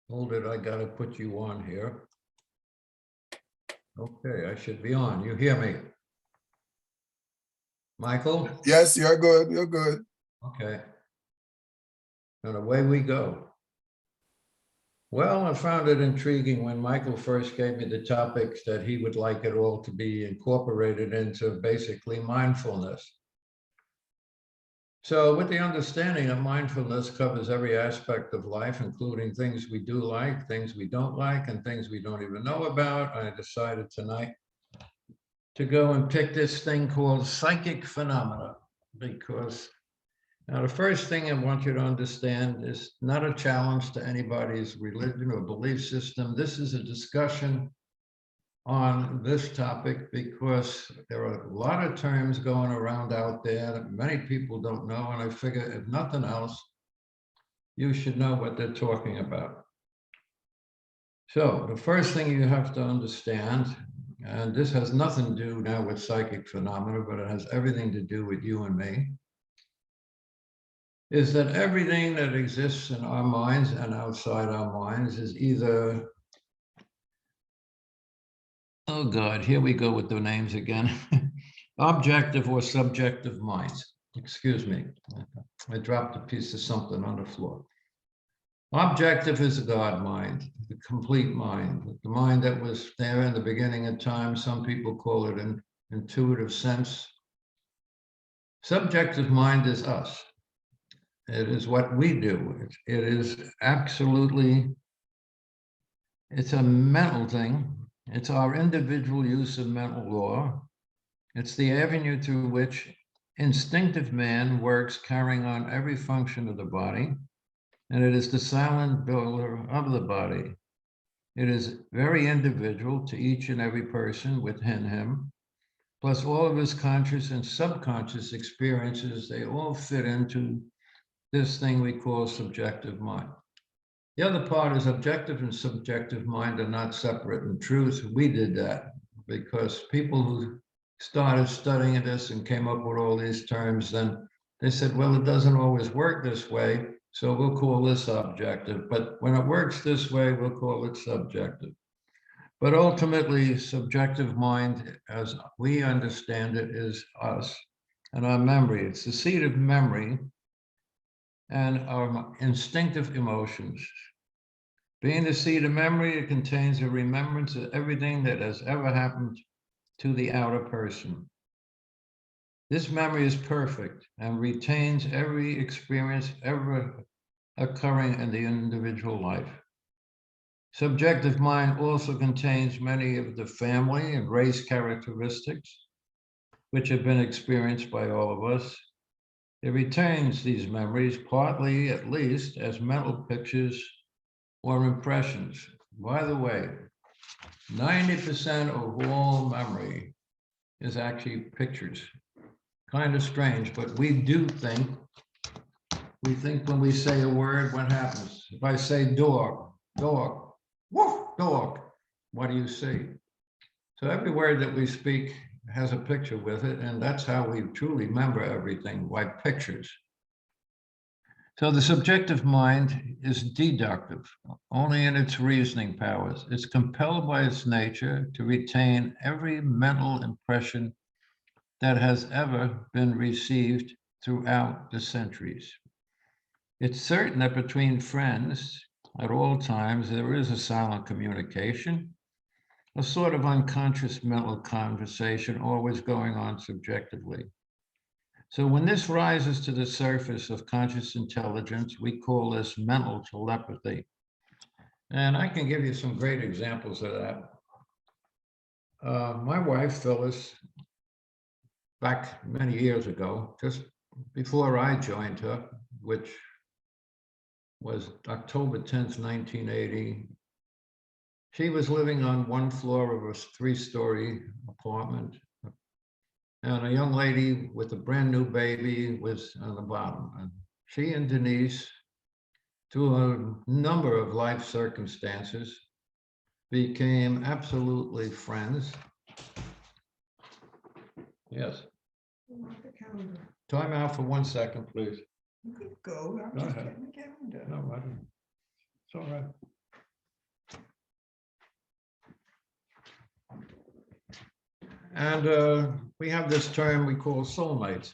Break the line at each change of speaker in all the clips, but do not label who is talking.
Hold it, I gotta put you on here. Okay, I should be on. You hear me? Michael?
Yes, you're good. You're good.
Okay. And away we go. Well, I found it intriguing when Michael first gave me the topics that he would like it all to be incorporated into basically mindfulness. So with the understanding that mindfulness covers every aspect of life, including things we do like, things we don't like, and things we don't even know about, I decided tonight to go and pick this thing called psychic phenomena, because now the first thing I want you to understand is not a challenge to anybody's religion or belief system. This is a discussion on this topic because there are a lot of terms going around out there that many people don't know, and I figure if nothing else, you should know what they're talking about. So the first thing you have to understand, and this has nothing to do now with psychic phenomena, but it has everything to do with you and me, is that everything that exists in our minds and outside our minds is either, oh God, here we go with the names again, objective or subjective minds. Excuse me, I dropped a piece of something on the floor. Objective is a God mind, the complete mind, the mind that was there in the beginning of time. Some people call it an intuitive sense. Subjective mind is us. It is what we do. It is absolutely, it's a mental thing. It's our individual use of mental law. It's the avenue through which instinctive man works, carrying on every function of the body. And it is the silent builder of the body. It is very individual to each and every person within him, plus all of his conscious and subconscious experiences, they all fit into this thing we call subjective mind. The other part is objective and subjective mind are not separate. In truth, we did that because people who started studying this and came up with all these terms, then they said, well, it doesn't always work this way, so we'll call this objective. But when it works this way, we'll call it subjective. But ultimately, subjective mind, as we understand it, is us and our memory. It's the seat of memory and our instinctive emotions. Being the seat of memory, it contains a remembrance of everything that has ever happened to the outer person. This memory is perfect and retains every experience ever occurring in the individual life. Subjective mind also contains many of the family and race characteristics which have been experienced by all of us. It retains these memories, partly at least, as mental pictures or impressions. By the way, 90% of all memory is actually pictures. Kind of strange, but we think when we say a word, what happens? If I say dog, dog, woof, dog, what do you see? So every word that we speak has a picture with it, and that's how we truly remember everything, by pictures. So the subjective mind is deductive, only in its reasoning powers. It's compelled by its nature to retain every mental impression that has ever been received throughout the centuries. It's certain that between friends, at all times, there is a silent communication, a sort of unconscious mental conversation always going on subjectively. So when this rises to the surface of conscious intelligence, we call this mental telepathy. And I can give you some great examples of that. My wife, Phyllis, back many years ago, just before I joined her, which was October 10th, 1980, she was living on one floor of a 3-story apartment. And a young lady with a brand new baby was on the bottom. And she and Denise, through a number of life circumstances, became absolutely friends. Yes. Time out for 1 second, please.
You could go. I'm
Go
just
ahead.
getting the calendar.
No, I didn't. It's all right. And we have this term we call soulmates.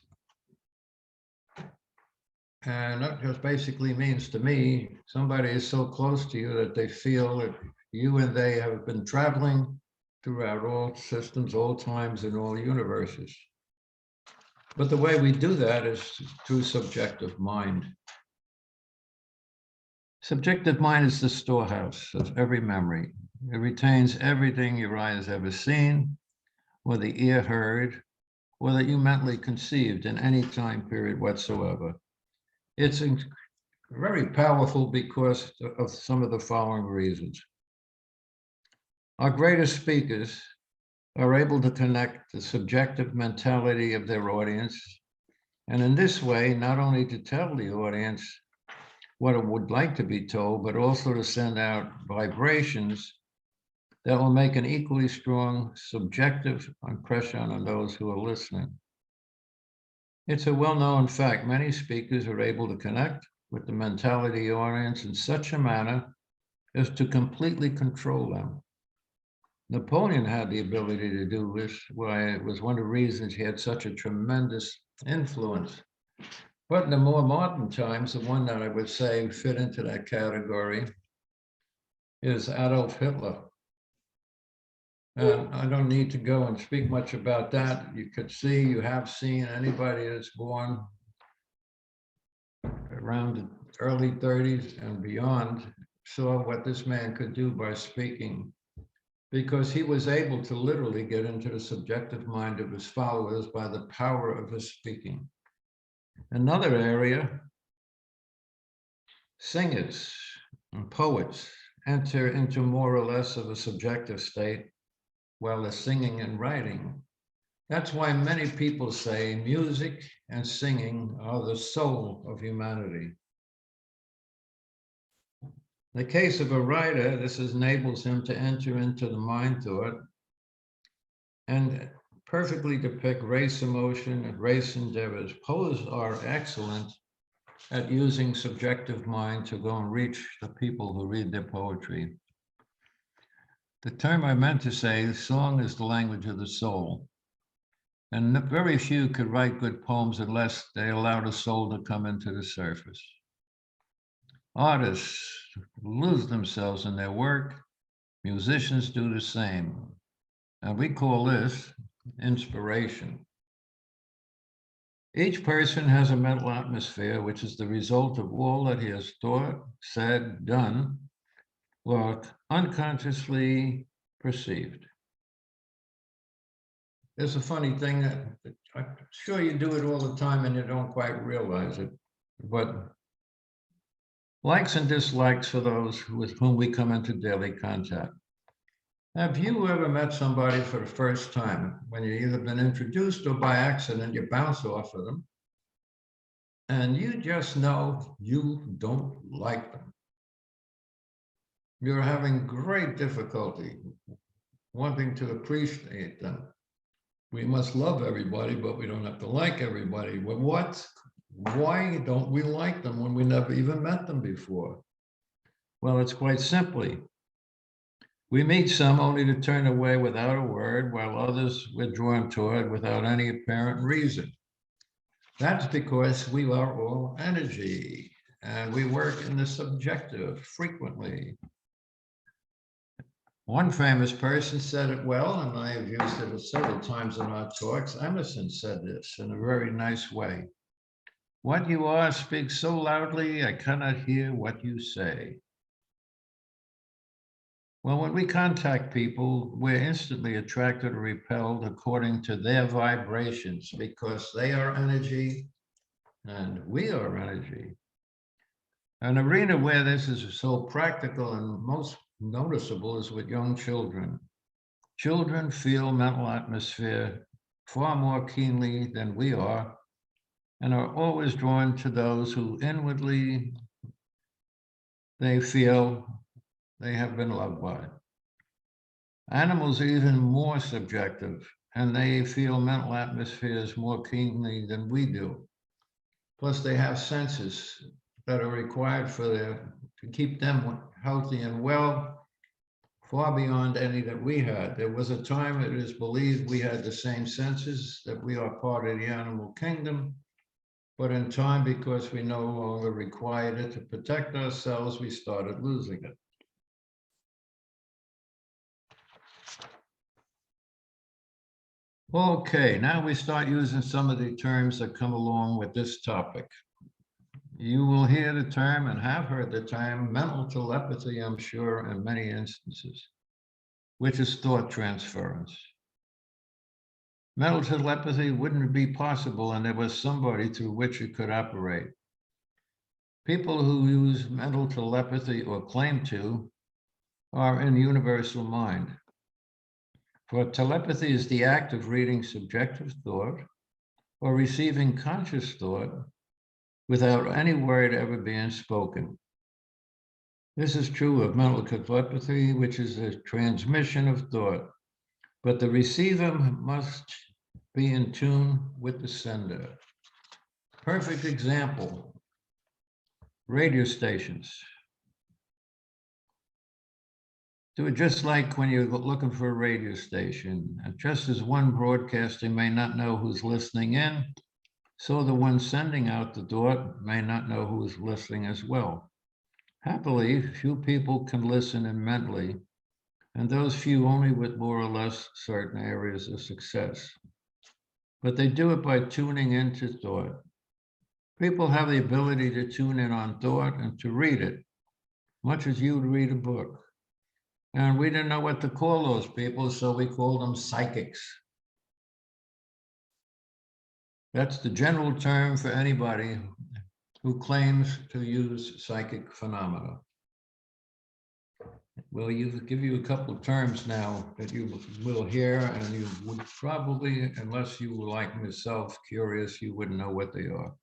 And that just basically means to me, somebody is so close to you that they feel that you and they have been traveling throughout all systems, all times, and all universes. But the way we do that is through subjective mind. Subjective mind is the storehouse of every memory. It retains everything your eye has ever seen, or the ear heard, or that you mentally conceived in any time period whatsoever. It's very powerful because of some of the following reasons. Our greatest speakers are able to connect the subjective mentality of their audience, and in this way, not only to tell the audience what it would like to be told, but also to send out vibrations that will make an equally strong subjective impression on those who are listening. It's a well-known fact. Many speakers are able to connect with the mentality audience in such a manner as to completely control them. Napoleon had the ability to do this, why it was one of the reasons he had such a tremendous influence. But in the more modern times, the one that I would say fit into that category is Adolf Hitler. And I don't need to go and speak much about that. You could see, you have seen anybody that's born around the early 30s and beyond saw what this man could do by speaking, because he was able to literally get into the subjective mind of his followers by the power of his speaking. Another area, singers and poets enter into more or less of a subjective state while they're singing and writing. That's why many people say music and singing are the soul of humanity. In the case of a writer, this enables him to enter into the mind thought and perfectly depict race emotion and race endeavors. Poets are excellent at using subjective mind to go and reach the people who read their poetry. The term I meant to say, song is the language of the soul. And very few could write good poems unless they allow the soul to come into the surface. Artists lose themselves in their work. Musicians do the same. And we call this inspiration. Each person has a mental atmosphere, which is the result of all that he has thought, said, done, or unconsciously perceived. There's a funny thing that I'm sure you do it all the time and you don't quite realize it, but likes and dislikes for those with whom we come into daily contact. Have you ever met somebody for the first time when you've either been introduced or by accident you bounce off of them and you just know you don't like them? You're having great difficulty wanting to appreciate them. We must love everybody, but we don't have to like everybody. Well, why don't we like them when we never even met them before? Well, it's quite simply, we meet some only to turn away without a word, while others we're drawn toward without any apparent reason. That's because we are all energy, and we work in the subjective frequently. One famous person said it well, and I have used it several times in our talks. Emerson said this in a very nice way. What you are speaks so loudly, I cannot hear what you say. Well, when we contact people, we're instantly attracted or repelled according to their vibrations, because they are energy and we are energy. An arena where this is so practical and most noticeable is with young children. Children feel mental atmosphere far more keenly than we are, and are always drawn to those who inwardly they feel they have been loved by. Animals are even more subjective, and they feel mental atmospheres more keenly than we do. Plus, they have senses that are required to keep them healthy and well far beyond any that we had. There was a time it is believed we had the same senses, that we are part of the animal kingdom, but in time, because we no longer required it to protect ourselves, we started losing it. Okay, now we start using some of the terms that come along with this topic. You will hear the term and have heard the term mental telepathy, I'm sure, in many instances, which is thought transference. Mental telepathy wouldn't be possible and there was somebody through which it could operate. People who use mental telepathy or claim to are in universal mind. For telepathy is the act of reading subjective thought or receiving conscious thought without any word ever being spoken. This is true of mental telepathy, which is a transmission of thought, but the receiver must be in tune with the sender. Perfect example, radio stations. Do it just like when you're looking for a radio station. Just as one broadcaster may not know who's listening in, so the one sending out the thought may not know who is listening as well. Happily, few people can listen in mentally, and those few only with more or less certain areas of success. But they do it by tuning into thought. People have the ability to tune in on thought and to read it, much as you would read a book. And we didn't know what to call those people, so we called them psychics. That's the general term for anybody who claims to use psychic phenomena. We'll give you a couple of terms now that you will hear, and you would probably, unless you were like myself, curious, you wouldn't know what they are.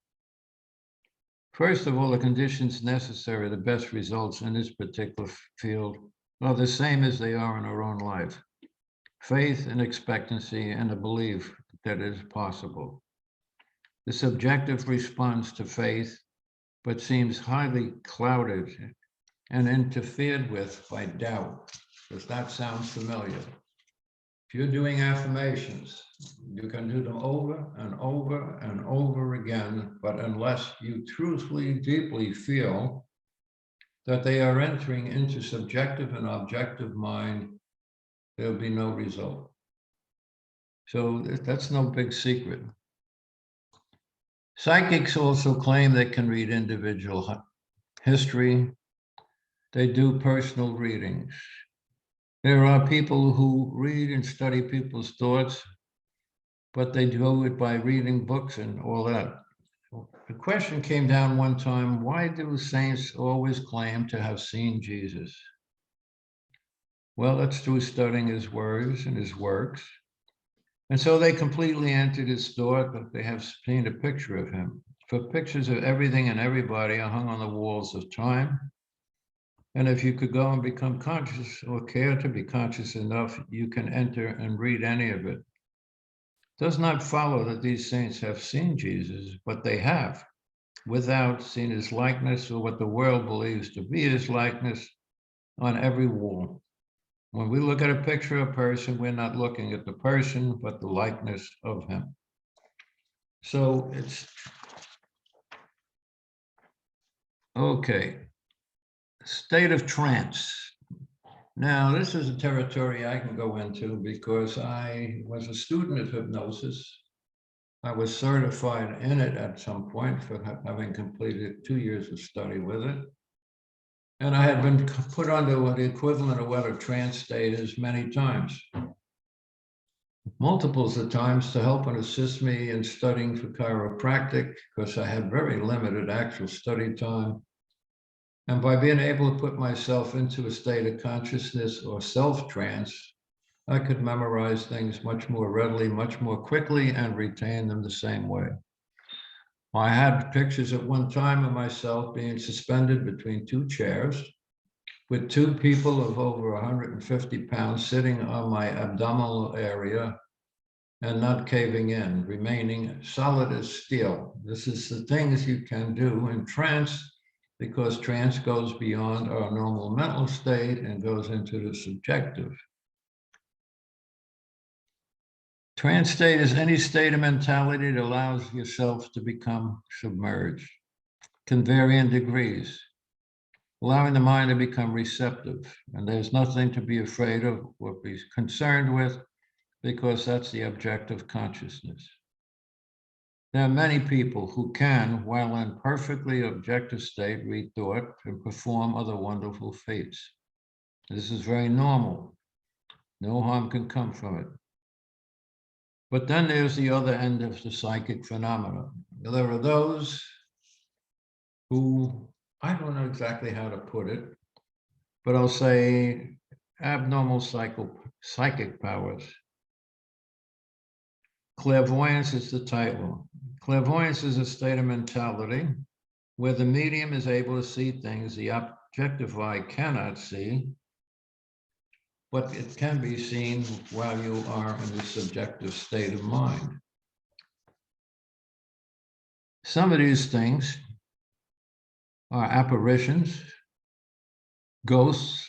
First of all, the conditions necessary, the best results in this particular field are the same as they are in our own life. Faith and expectancy and a belief that it is possible. The subjective response to faith, but seems highly clouded and interfered with by doubt. Does that sound familiar? If you're doing affirmations, you can do them over and over and over again, but unless you truthfully, deeply feel that they are entering into subjective and objective mind, there'll be no result. So that's no big secret. Psychics also claim they can read individual history. They do personal readings. There are people who read and study people's thoughts, but they do it by reading books and all that. The question came down one time, why do saints always claim to have seen Jesus? Well, that's through studying his words and his works. And so they completely entered his thought, but they have seen a picture of him. For pictures of everything and everybody are hung on the walls of time. And if you could go and become conscious or care to be conscious enough, you can enter and read any of it. Does not follow that these saints have seen Jesus, but they have, without seeing his likeness or what the world believes to be his likeness on every wall. When we look at a picture of a person, we're not looking at the person, but the likeness of him. So it's, okay. State of trance. Now, this is a territory I can go into because I was a student of hypnosis. I was certified in it at some point for having completed 2 years of study with it. And I had been put under the equivalent of what a trance state is many times. Multiples of times to help and assist me in studying for chiropractic, because I had very limited actual study time. And by being able to put myself into a state of consciousness or self-trance, I could memorize things much more readily, much more quickly, and retain them the same way. I had pictures at one time of myself being suspended between 2 chairs with 2 people of over 150 pounds sitting on my abdominal area and not caving in, remaining solid as steel. This is the things you can do in trance because trance goes beyond our normal mental state and goes into the subjective. Trance state is any state of mentality that allows yourself to become submerged. Can vary in degrees, allowing the mind to become receptive. And there's nothing to be afraid of or be concerned with, because that's the objective consciousness. There are many people who can, while in perfectly objective state, read thought and perform other wonderful feats. This is very normal. No harm can come from it. But then there's the other end of the psychic phenomena. There are those who, I don't know exactly how to put it, but I'll say abnormal psychic powers. Clairvoyance is the title. Clairvoyance is a state of mentality where the medium is able to see things the objective eye cannot see, but it can be seen while you are in the subjective state of mind. Some of these things are apparitions, ghosts,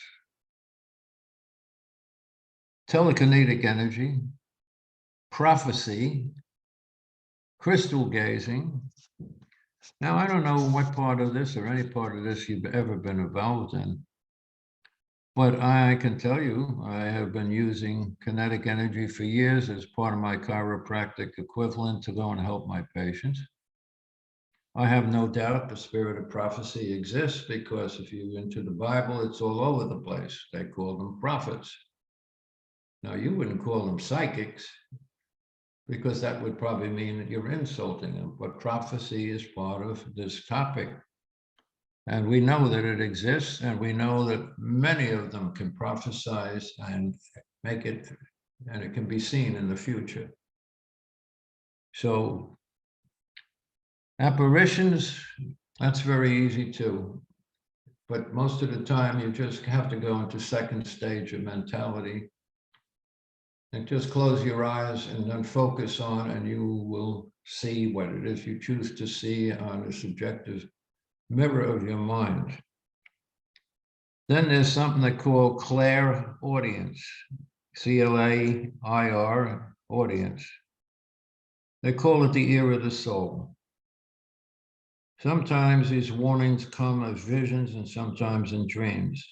telekinetic energy, prophecy, crystal gazing. Now, I don't know what part of this or any part of this you've ever been involved in, but I can tell you, I have been using kinetic energy for years as part of my chiropractic equivalent to go and help my patients. I have no doubt the spirit of prophecy exists, because if you're into the Bible, it's all over the place. They call them prophets. Now, you wouldn't call them psychics, because that would probably mean that you're insulting them. But prophecy is part of this topic. And we know that it exists, and we know that many of them can prophesize and make it, and it can be seen in the future. So apparitions, that's very easy too. But most of the time, you just have to go into second stage of mentality and just close your eyes and then focus on, and you will see what it is you choose to see on the subjective mirror of your mind. Then there's something they call clairaudience, C-L-A-I-R, audience. They call it the ear of the soul. Sometimes these warnings come as visions and sometimes in dreams.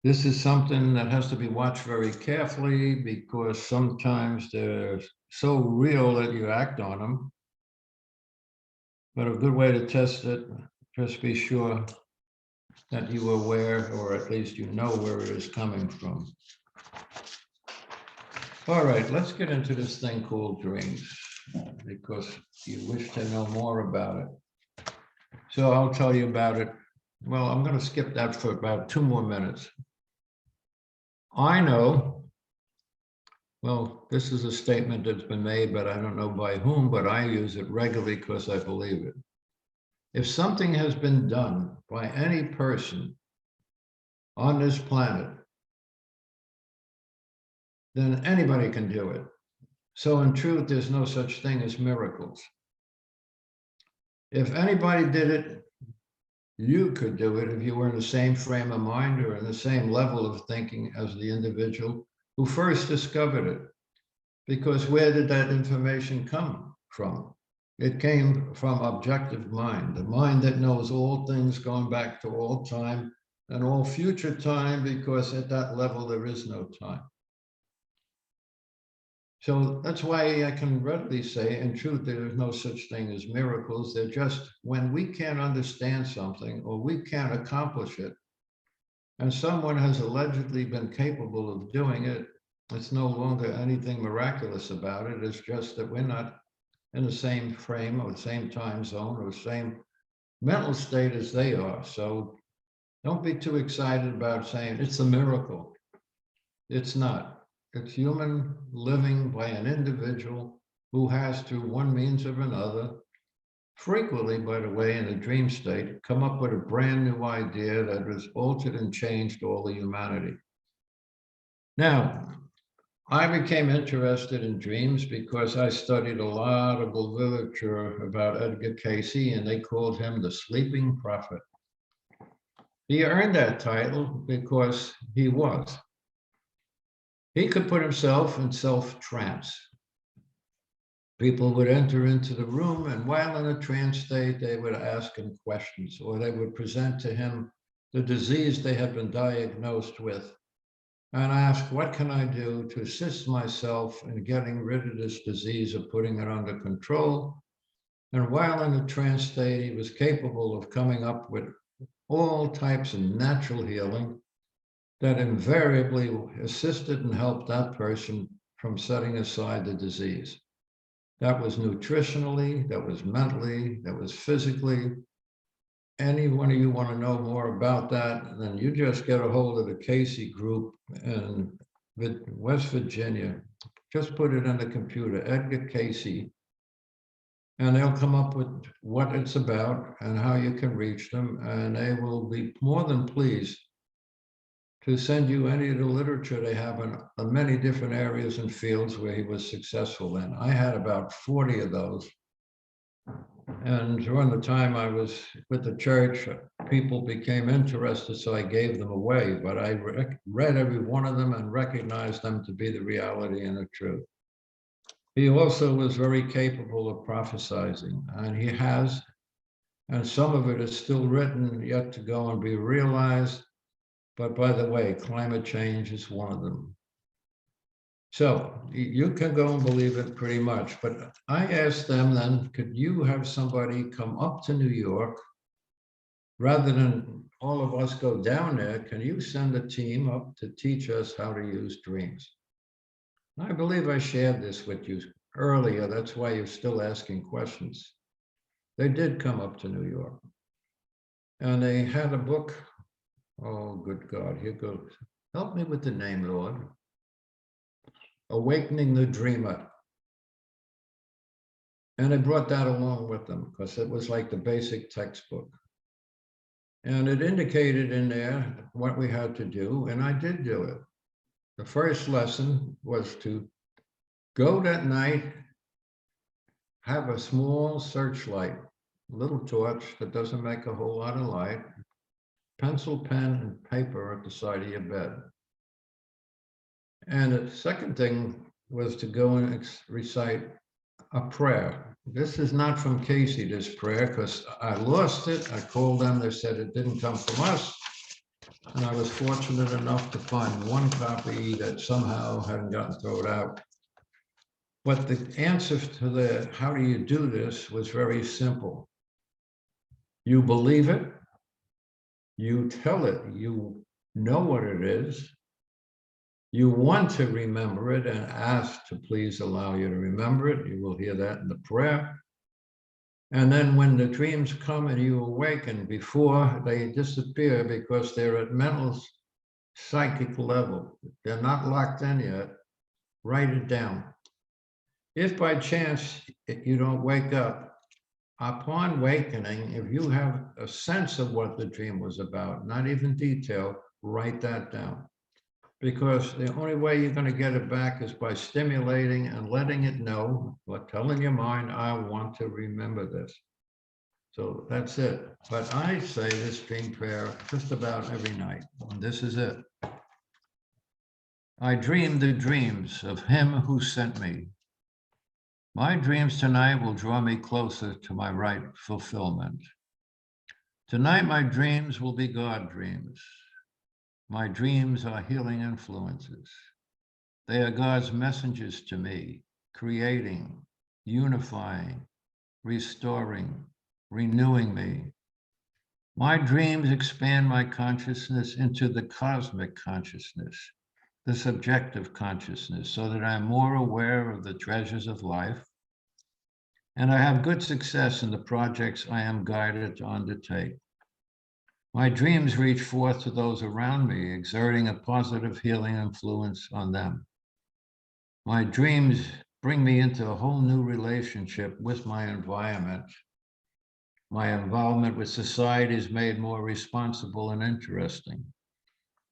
This is something that has to be watched very carefully, because sometimes they're so real that you act on them. But a good way to test it, just be sure that you are aware, or at least you know where it is coming from. All right, let's get into this thing called dreams, because you wish to know more about it. So I'll tell you about it. Well, I'm going to skip that for about 2 more minutes. I know, well, this is a statement that's been made, but I don't know by whom, but I use it regularly because I believe it. If something has been done by any person on this planet, then anybody can do it. So in truth, there's no such thing as miracles. If anybody did it, you could do it if you were in the same frame of mind or in the same level of thinking as the individual who first discovered it. Because where did that information come from? It came from objective mind, the mind that knows all things going back to all time and all future time, because at that level there is no time. So that's why I can readily say, in truth, there is no such thing as miracles. They're just when we can't understand something or we can't accomplish it, and someone has allegedly been capable of doing it, it's no longer anything miraculous about it. It's just that we're not in the same frame or the same time zone or the same mental state as they are. So don't be too excited about saying it's a miracle. It's not. It's human living by an individual who has, through one means or another, frequently, by the way, in a dream state, come up with a brand new idea that has altered and changed all the humanity. Now, I became interested in dreams because I studied a lot of the literature about Edgar Cayce, and they called him the sleeping prophet. He earned that title because he was. He could put himself in self-trance. People would enter into the room, and while in a trance state, they would ask him questions, or they would present to him the disease they had been diagnosed with, and ask, what can I do to assist myself in getting rid of this disease or putting it under control? And while in a trance state, he was capable of coming up with all types of natural healing that invariably assisted and helped that person from setting aside the disease. That was nutritionally, that was mentally, that was physically. Any one of you want to know more about that, then you just get a hold of the Cayce group in West Virginia. Just put it in the computer, Edgar Cayce, and they'll come up with what it's about and how you can reach them, and they will be more than pleased to send you any of the literature they have on many different areas and fields where he was successful in. I had about 40 of those. And during the time I was with the church, people became interested, so I gave them away. But I read every one of them and recognized them to be the reality and the truth. He also was very capable of prophesizing, and he has, and some of it is still written, yet to go and be realized. But by the way, climate change is one of them. So you can go and believe it pretty much, but I asked them then, could you have somebody come up to New York rather than all of us go down there? Can you send a team up to teach us how to use dreams? I believe I shared this with you earlier. That's why you're still asking questions. They did come up to New York, and they had a book. Oh, good God, here goes. Help me with the name, Lord. Awakening the Dreamer. And I brought that along with them because it was like the basic textbook. And it indicated in there what we had to do, and I did do it. The first lesson was to go that night, have a small searchlight, a little torch that doesn't make a whole lot of light, pencil, pen, and paper at the side of your bed. And the second thing was to go and recite a prayer. This is not from Cayce, this prayer, because I lost it. I called them, they said it didn't come from us. And I was fortunate enough to find one copy that somehow hadn't gotten thrown out. But the answer to the how do you do this was very simple. You believe it, you tell it, you know what it is, you want to remember it and ask to please allow you to remember it. You will hear that in the prayer. And then when the dreams come and you awaken, before they disappear because they're at mental, psychic level, they're not locked in yet, write it down. If by chance you don't wake up, upon awakening, if you have a sense of what the dream was about, not even detail, write that down. Because the only way you're going to get it back is by stimulating and letting it know, but telling your mind, I want to remember this. So that's it. But I say this dream prayer just about every night. And this is it. I dream the dreams of him who sent me. My dreams tonight will draw me closer to my right fulfillment. Tonight, my dreams will be God dreams. My dreams are healing influences. They are God's messengers to me, creating, unifying, restoring, renewing me. My dreams expand my consciousness into the cosmic consciousness, the subjective consciousness, so that I'm more aware of the treasures of life, and I have good success in the projects I am guided to undertake. My dreams reach forth to those around me, exerting a positive healing influence on them. My dreams bring me into a whole new relationship with my environment. My involvement with society is made more responsible and interesting.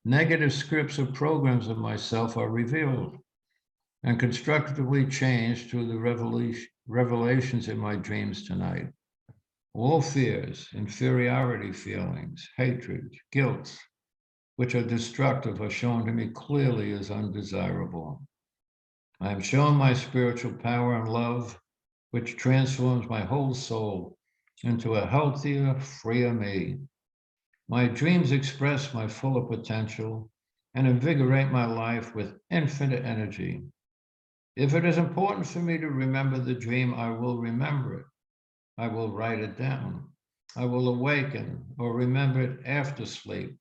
Negative scripts or programs of myself are revealed. and constructively changed through the revelations in my dreams tonight. All fears, inferiority feelings, hatred, guilt, which are destructive, are shown to me clearly as undesirable. I am shown my spiritual power and love, which transforms my whole soul into a healthier, freer me. My dreams express my fuller potential and invigorate my life with infinite energy. If it is important for me to remember the dream, I will remember it. I will write it down. I will awaken or remember it after sleep.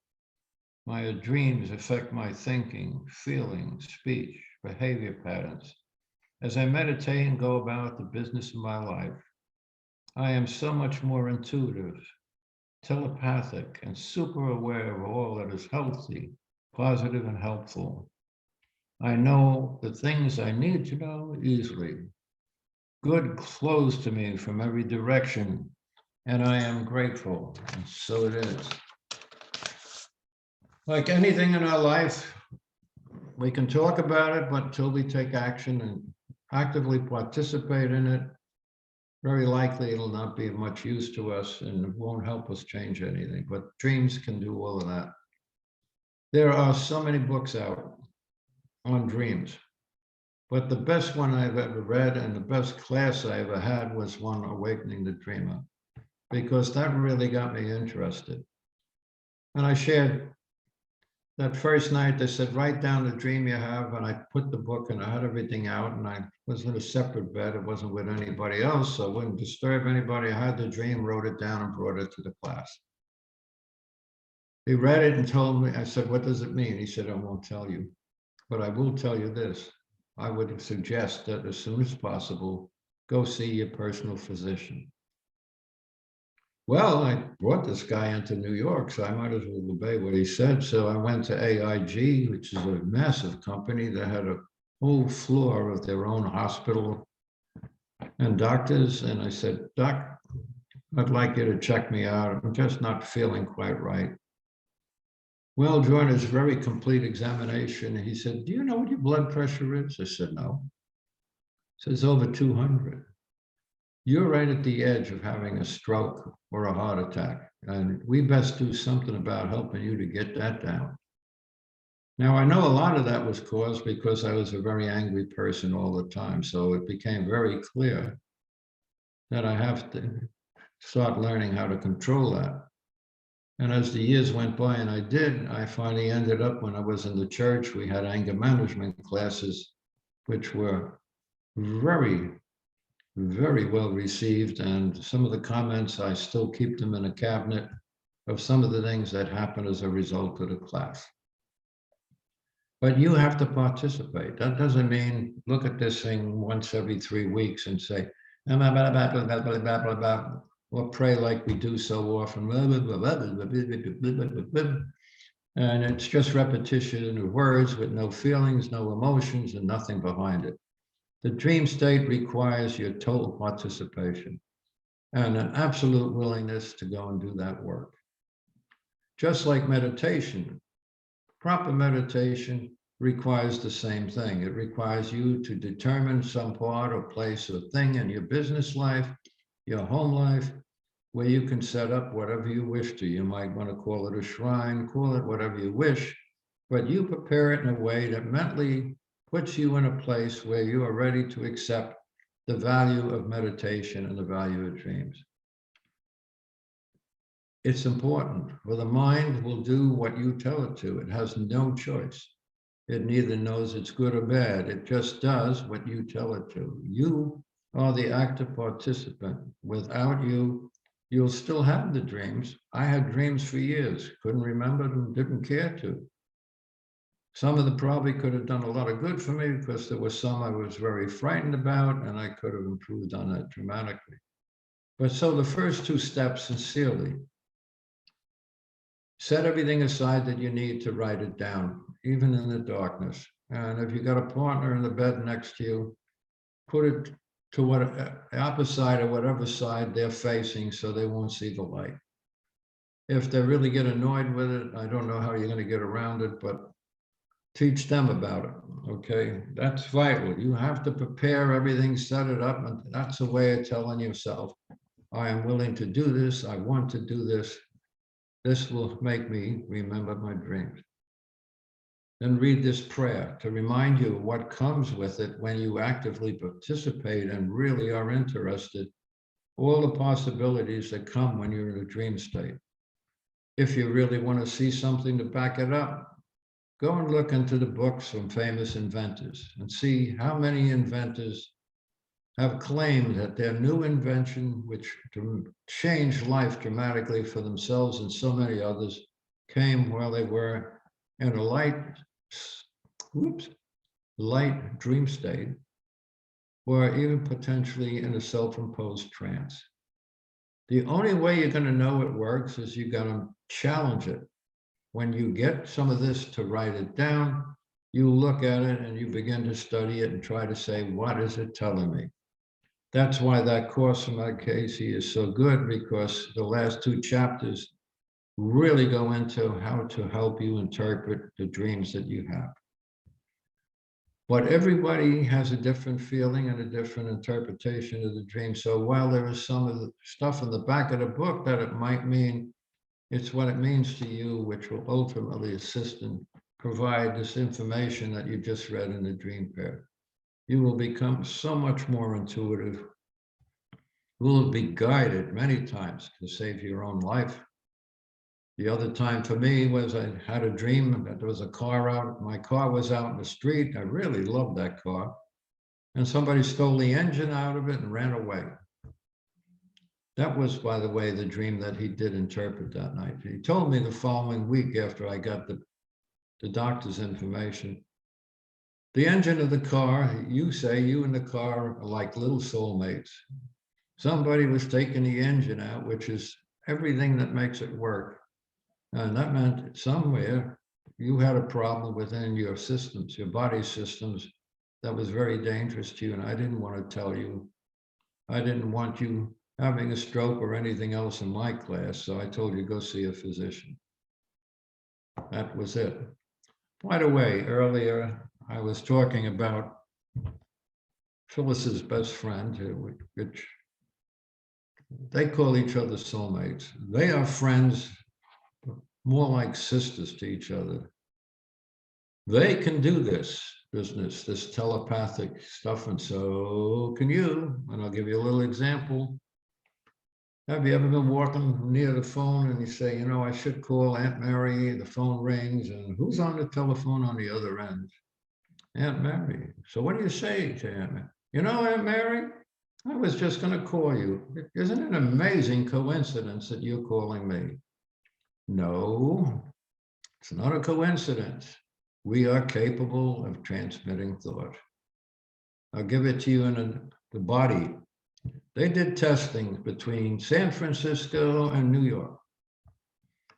My dreams affect my thinking, feeling, speech, behavior patterns. As I meditate and go about the business of my life, I am so much more intuitive, telepathic, and super aware of all that is healthy, positive, and helpful. I know the things I need to know easily. Good flows to me from every direction, and I am grateful, and so it is. Like anything in our life, we can talk about it, but until we take action and actively participate in it, very likely it'll not be of much use to us and it won't help us change anything. But dreams can do all of that. There are so many books out on dreams, but the best one I've ever read and the best class I ever had was one, Awakening the Dreamer, because that really got me interested. And I shared that first night, they said, write down the dream you have. And I put the book and I had everything out and I was in a separate bed. It wasn't with anybody else, so I wouldn't disturb anybody. I had the dream, wrote it down and brought it to the class. He read it and told me, I said, what does it mean? He said, I won't tell you, but I will tell you this. I would suggest that as soon as possible, go see your personal physician. Well, I brought this guy into New York, so I might as well obey what he said. So I went to AIG, which is a massive company that had a whole floor of their own hospital and doctors. And I said, Doc, I'd like you to check me out. I'm just not feeling quite right. Well, during his very complete examination, he said, do you know what your blood pressure is? I said, no. He says, over 200. You're right at the edge of having a stroke or a heart attack, and we best do something about helping you to get that down. Now, I know a lot of that was caused because I was a very angry person all the time, so it became very clear that I have to start learning how to control that. And as the years went by, and I finally ended up, when I was in the church, we had anger management classes, which were very well received, and some of the comments, I still keep them in a cabinet of some of the things that happened as a result of the class. But you have to participate. That doesn't mean look at this thing once every 3 weeks and say, blah, blah, blah, blah, blah, blah, blah, blah, blah, or pray like we do so often. And it's just repetition of words with no feelings, no emotions, and nothing behind it. The dream state requires your total participation and an absolute willingness to go and do that work. Just like meditation, proper meditation requires the same thing. It requires you to determine some part or place or thing in your business life, your home life, where you can set up whatever you wish to. You might want to call it a shrine, call it whatever you wish, but you prepare it in a way that mentally puts you in a place where you are ready to accept the value of meditation and the value of dreams. It's important, for the mind will do what you tell it to. It has no choice. It neither knows it's good or bad. It just does what you tell it to. You are the active participant. Without you, you'll still have the dreams. I had dreams for years, couldn't remember them, didn't care to. Some of them probably could have done a lot of good for me because there were some I was very frightened about and I could have improved on that dramatically. But so the first 2 steps, sincerely, set everything aside that you need to write it down, even in the darkness. And if you got a partner in the bed next to you, put it to what opposite of whatever side they're facing so they won't see the light. If they really get annoyed with it, I don't know how you're going to get around it, but teach them about it, okay? That's vital. You have to prepare everything, set it up, and that's a way of telling yourself, I am willing to do this, I want to do this. This will make me remember my dreams. Then read this prayer to remind you of what comes with it when you actively participate and really are interested, all the possibilities that come when you're in a dream state. If you really want to see something to back it up, go and look into the books from famous inventors and see how many inventors have claimed that their new invention, which changed life dramatically for themselves and so many others, came while they were in a light dream state, or even potentially in a self-imposed trance. The only way you're going to know it works is you got to challenge it. When you get some of this to write it down, you look at it and you begin to study it and try to say, what is it telling me? That's why that course from Ed Casey is so good, because the last 2 chapters really go into how to help you interpret the dreams that you have. But everybody has a different feeling and a different interpretation of the dream. So while there is some of the stuff in the back of the book that it might mean, it's what it means to you, which will ultimately assist and provide this information that you just read in the dream pair. You will become so much more intuitive. You will be guided many times to save your own life. The other time for me was I had a dream that there was a car out. My car was out in the street. I really loved that car. And somebody stole the engine out of it and ran away. That was, by the way, the dream that he did interpret that night. He told me the following week after I got the doctor's information. The engine of the car, you say you and the car are like little soulmates. Somebody was taking the engine out, which is everything that makes it work. And that meant somewhere you had a problem within your systems, your body systems, that was very dangerous to you. And I didn't want to tell you. I didn't want you having a stroke or anything else in my class. So I told you, go see a physician. That was it. By the way, earlier I was talking about Phyllis's best friend, which they call each other soulmates. They are friends, more like sisters to each other. They can do this business, this telepathic stuff, and so can you. And I'll give you a little example. Have you ever been walking near the phone and you say, you know, I should call Aunt Mary, the phone rings, and who's on the telephone on the other end? Aunt Mary. So what do you say to Aunt Mary? You know, Aunt Mary, I was just going to call you. Isn't it an amazing coincidence that you're calling me? No, it's not a coincidence. We are capable of transmitting thought. I'll give it to you in the body. They did testing between San Francisco and New York.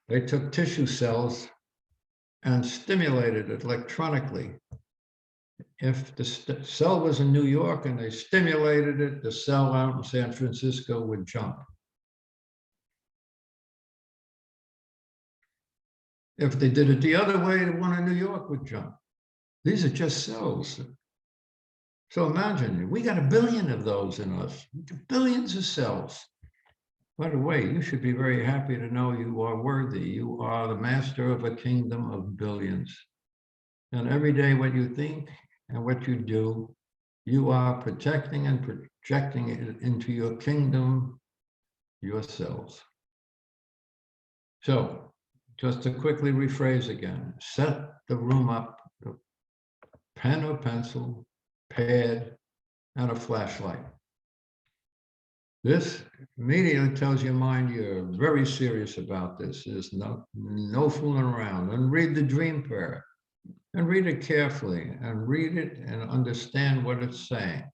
They took tissue cells and stimulated it electronically. If the cell was in New York and they stimulated it, the cell out in San Francisco would jump. If they did it the other way, the one in New York would jump. These are just cells. So imagine, we got 1 billion of those in us, billions of cells. By the way, you should be very happy to know you are worthy. You are the master of a kingdom of billions. And every day what you think and what you do, you are protecting and projecting it into your kingdom yourselves. So just to quickly rephrase again, set the room up, pen or pencil, pad, and a flashlight. This immediately tells your mind you're very serious about this. There's no fooling around. And read the dream prayer. And read it carefully. And read it and understand what it's saying.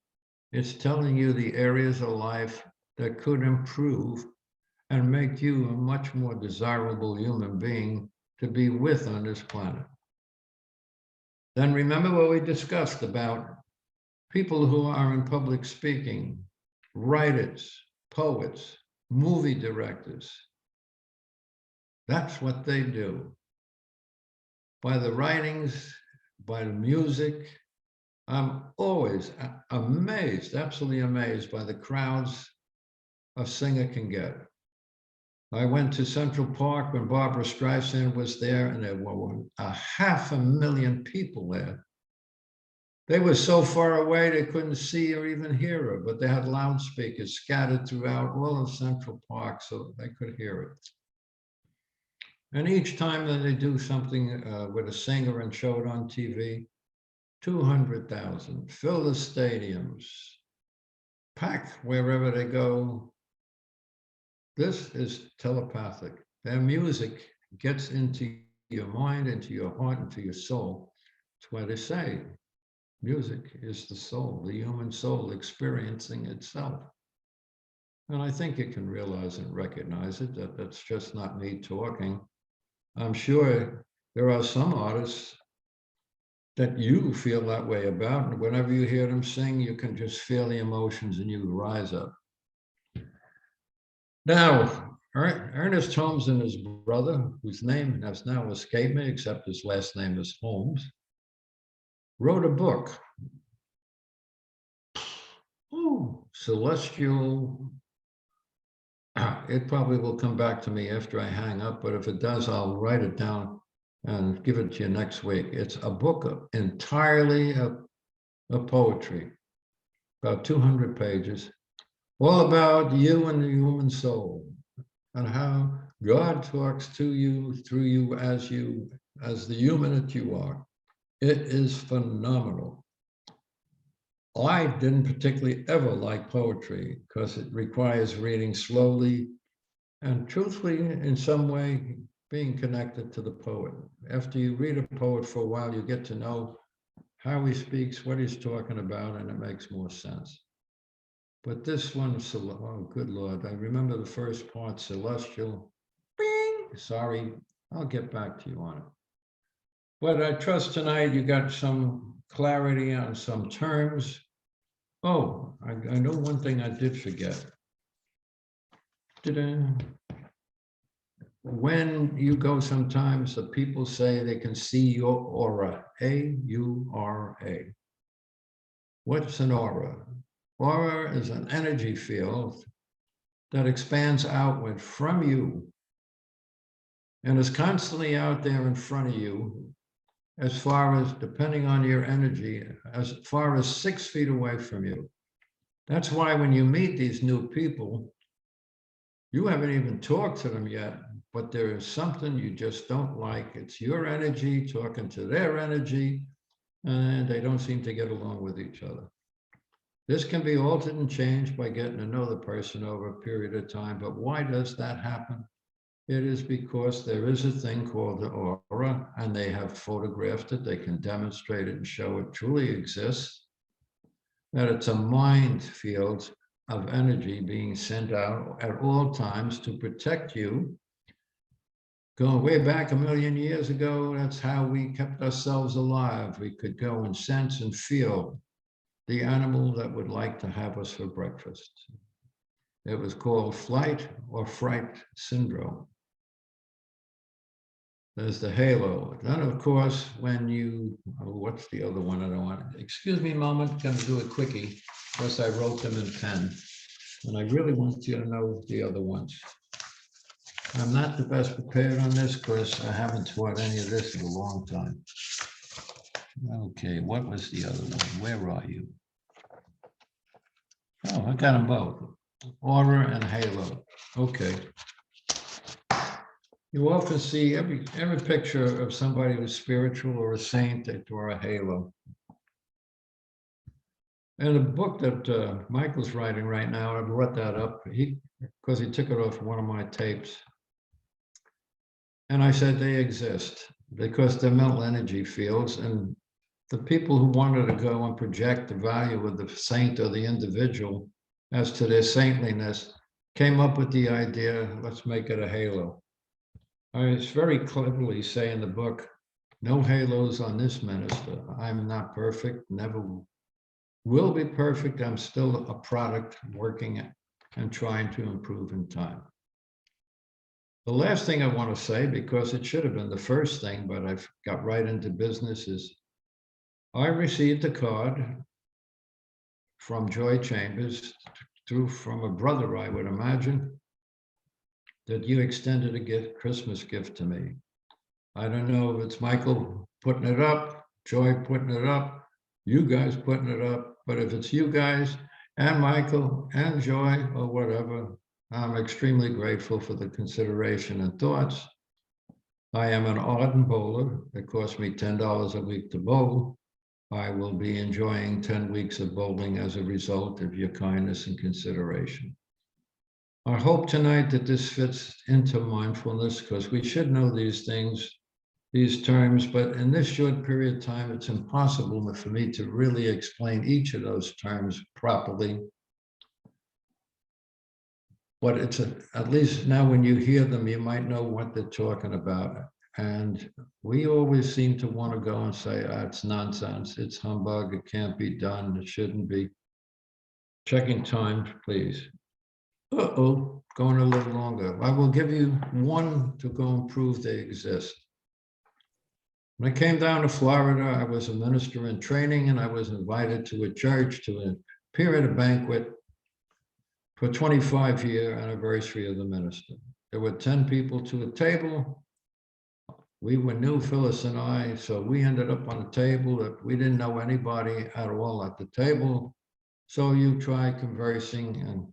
It's telling you the areas of life that could improve and make you a much more desirable human being to be with on this planet. Then remember what we discussed about people who are in public speaking, writers, poets, movie directors. That's what they do. By the writings, by the music. I'm always amazed, absolutely amazed by the crowds a singer can get. I went to Central Park when Barbara Streisand was there, and there were 500,000 people there. They were so far away they couldn't see or even hear her, but they had loudspeakers scattered throughout all of Central Park so they could hear it. And each time that they do something with a singer and show it on TV, 200,000, fill the stadiums, pack wherever they go. This is telepathic. Their music gets into your mind, into your heart, into your soul. That's why they say music is the soul, the human soul experiencing itself. And I think you can realize and recognize it, that that's just not me talking. I'm sure there are some artists that you feel that way about, and whenever you hear them sing, you can just feel the emotions and you rise up. Now, Ernest Holmes and his brother, whose name has now escaped me, except his last name is Holmes, wrote a book. Oh, celestial. It probably will come back to me after I hang up, but if it does, I'll write it down and give it to you next week. It's a book entirely of poetry, about 200 pages, all about you and the human soul, and how God talks to you, through you, as the human that you are. It is phenomenal. I didn't particularly ever like poetry because it requires reading slowly and truthfully, in some way, being connected to the poet. After you read a poet for a while, you get to know how he speaks, what he's talking about, and it makes more sense. But this one, oh, good Lord, I remember the first part, celestial. Bing! Sorry, I'll get back to you on it. But I trust tonight you got some clarity on some terms. Oh, I know one thing I did forget. When you go sometimes, the people say they can see your aura, A-U-R-A. What's an aura? Aura is an energy field that expands outward from you and is constantly out there in front of you, as far as, depending on your energy, as far as 6 feet away from you. That's why when you meet these new people, you haven't even talked to them yet, but there is something you just don't like. It's your energy talking to their energy, and they don't seem to get along with each other. This can be altered and changed by getting to know the person over a period of time, but why does that happen? It is because there is a thing called the aura, and they have photographed it. They can demonstrate it and show it truly exists, that it's a mind field of energy being sent out at all times to protect you. Going way back 1,000,000 years ago, that's how we kept ourselves alive. We could go and sense and feel the animal that would like to have us for breakfast. It was called flight or fright syndrome. There's the halo. Then, of course, when you, what's the other one I don't want? Excuse me a moment, gonna do a quickie, because I wrote them in pen. And I really want you to know the other ones. I'm not the best prepared on this because I haven't taught any of this in a long time. Okay, what was the other one? Where are you? Oh, I got them both. Aura and halo. Okay. You often see every picture of somebody who's spiritual or a saint, they draw a halo. And the book that Michael's writing right now, I brought that up because he took it off one of my tapes. And I said they exist because they're mental energy fields, and the people who wanted to go and project the value of the saint or the individual as to their saintliness came up with the idea, let's make it a halo. It's very cleverly say in the book, no halos on this minister. I'm not perfect, never will be perfect. I'm still a product working and trying to improve in time. The last thing I want to say, because it should have been the first thing, but I've got right into business, is I received a card from Joy Chambers from a brother, I would imagine, that you extended a Christmas gift to me. I don't know if it's Michael putting it up, Joy putting it up, you guys putting it up, but if it's you guys and Michael and Joy or whatever, I'm extremely grateful for the consideration and thoughts. I am an ardent bowler. It costs me $10 a week to bowl. I will be enjoying 10 weeks of bowling as a result of your kindness and consideration. I hope tonight that this fits into mindfulness, because we should know these things, these terms, but in this short period of time, it's impossible for me to really explain each of those terms properly. But it's at least now when you hear them, you might know what they're talking about. And we always seem to want to go and say, it's nonsense, it's humbug, it can't be done, it shouldn't be. Checking time, please. Uh-oh, going a little longer. I will give you one to go and prove they exist. When I came down to Florida, I was a minister in training, and I was invited to a church to appear at a banquet for 25-year anniversary of the minister. There were 10 people to a table. We were new, Phyllis and I, so we ended up on a table that we didn't know anybody at all at the table. So you try conversing,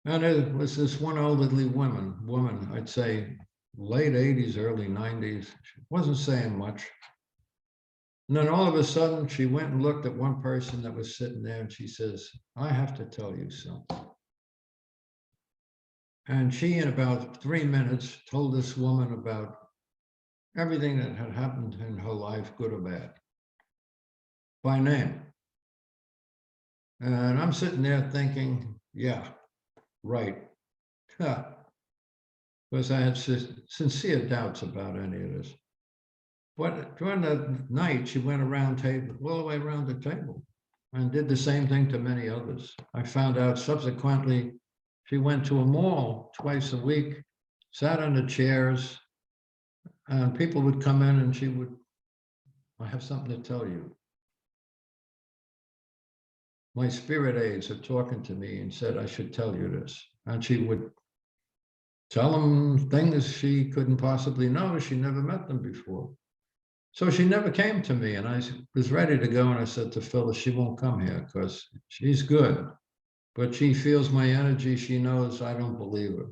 and it was this one elderly woman, I'd say late 80s, early 90s. She wasn't saying much. And then all of a sudden, she went and looked at one person that was sitting there, and she says, I have to tell you something. And she, in about 3 minutes, told this woman about everything that had happened in her life, good or bad, by name. And I'm sitting there thinking, yeah, right. Because I had sincere doubts about any of this. But during the night, she went around table, all the way around the table, and did the same thing to many others. I found out subsequently, she went to a mall twice a week, sat on the chairs, and people would come in and she would, I have something to tell you. My spirit aides are talking to me and said, I should tell you this. And she would tell them things she couldn't possibly know. She never met them before. So she never came to me, and I was ready to go, and I said to Phyllis, she won't come here because she's good, but she feels my energy. She knows I don't believe her.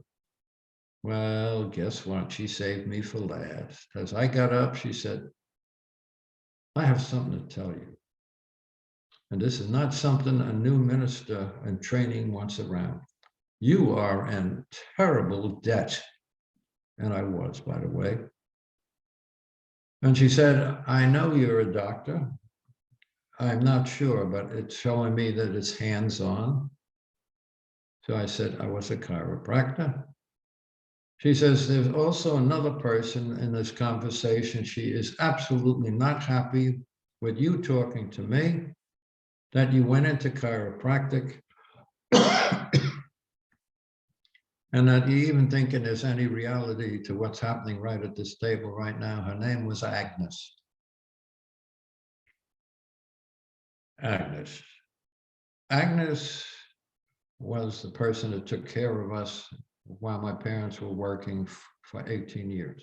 Well, guess what? She saved me for last. As I got up, she said, I have something to tell you. And this is not something a new minister in training wants around. You are in terrible debt. And I was, by the way. And she said, I know you're a doctor. I'm not sure, but it's showing me that it's hands-on. So I said, I was a chiropractor. She says, there's also another person in this conversation. She is absolutely not happy with you talking to me, that you went into chiropractic, and that you even thinking there's any reality to what's happening right at this table right now. Her name was Agnes. Agnes. Agnes was the person that took care of us while my parents were working for 18 years.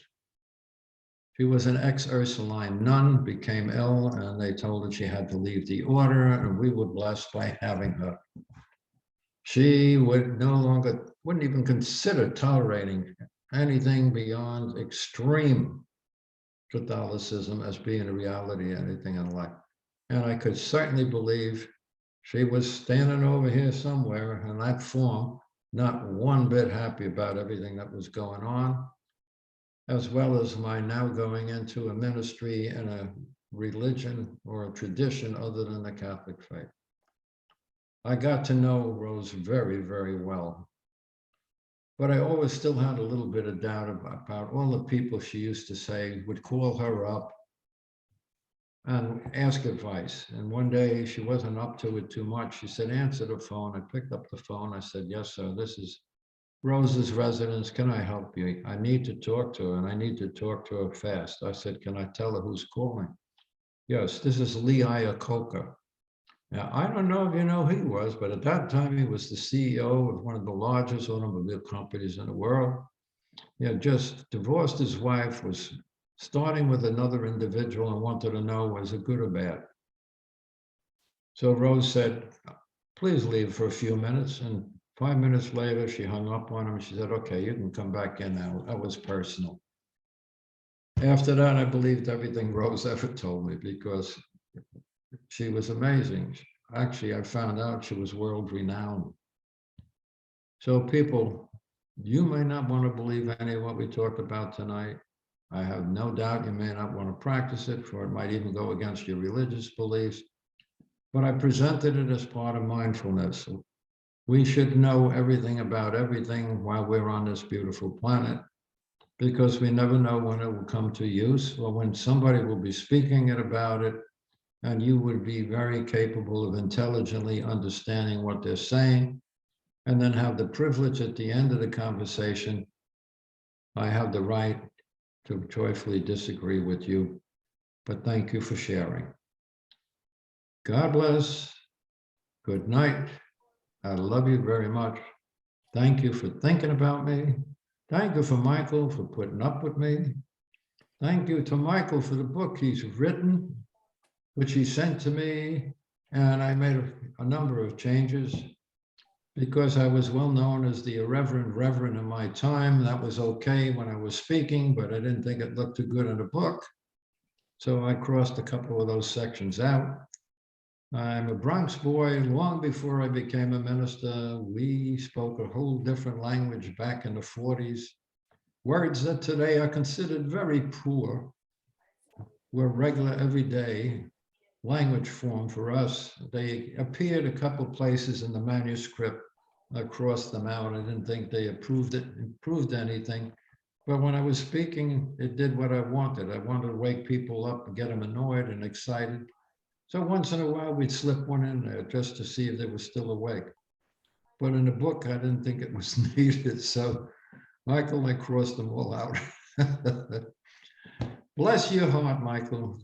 She was an ex-Ursuline nun, became ill, and they told her she had to leave the order, and we were blessed by having her. She would no longer, wouldn't even consider tolerating anything beyond extreme Catholicism as being a reality, anything in life. And I could certainly believe she was standing over here somewhere in that form, not one bit happy about everything that was going on, as well as my now going into a ministry and a religion or a tradition other than the Catholic faith. I got to know Rose very, very well. But I always still had a little bit of doubt about all the people she used to say would call her up and ask advice. And one day she wasn't up to it too much. She said, answer the phone. I picked up the phone. I said, yes, sir, this is Rose's residence. Can I help you? I need to talk to her, and I need to talk to her fast. I said, can I tell her who's calling? Yes, this is Lee Iacocca. Now, I don't know if you know who he was, but at that time he was the CEO of one of the largest automobile companies in the world. He had just divorced his wife, was starting with another individual and wanted to know, was it good or bad? So Rose said, please leave for a few minutes. And 5 minutes later, she hung up on him. She said, okay, you can come back in now. That was personal. After that, I believed everything Rose ever told me because she was amazing. Actually, I found out she was world renowned. So people, you may not want to believe any of what we talked about tonight. I have no doubt you may not want to practice it, for it might even go against your religious beliefs. But I presented it as part of mindfulness. We should know everything about everything while we're on this beautiful planet, because we never know when it will come to use or when somebody will be speaking about it, and you would be very capable of intelligently understanding what they're saying, and then have the privilege at the end of the conversation, I have the right to joyfully disagree with you, but thank you for sharing. God bless. Good night. I love you very much. Thank you for thinking about me. Thank you for Michael for putting up with me. Thank you to Michael for the book he's written, which he sent to me. And I made a number of changes because I was well known as the irreverent reverend in my time. That was okay when I was speaking, but I didn't think it looked too good in a book. So I crossed a couple of those sections out. I'm a Bronx boy. Long before I became a minister, we spoke a whole different language back in the 40s. Words that today are considered very poor were regular, everyday language form for us. They appeared a couple places in the manuscript. I crossed them out. I didn't think they improved anything. But when I was speaking, it did what I wanted. I wanted to wake people up and get them annoyed and excited. So once in a while, we'd slip one in there just to see if they were still awake. But in the book, I didn't think it was needed. So Michael, I crossed them all out. Bless your heart, Michael.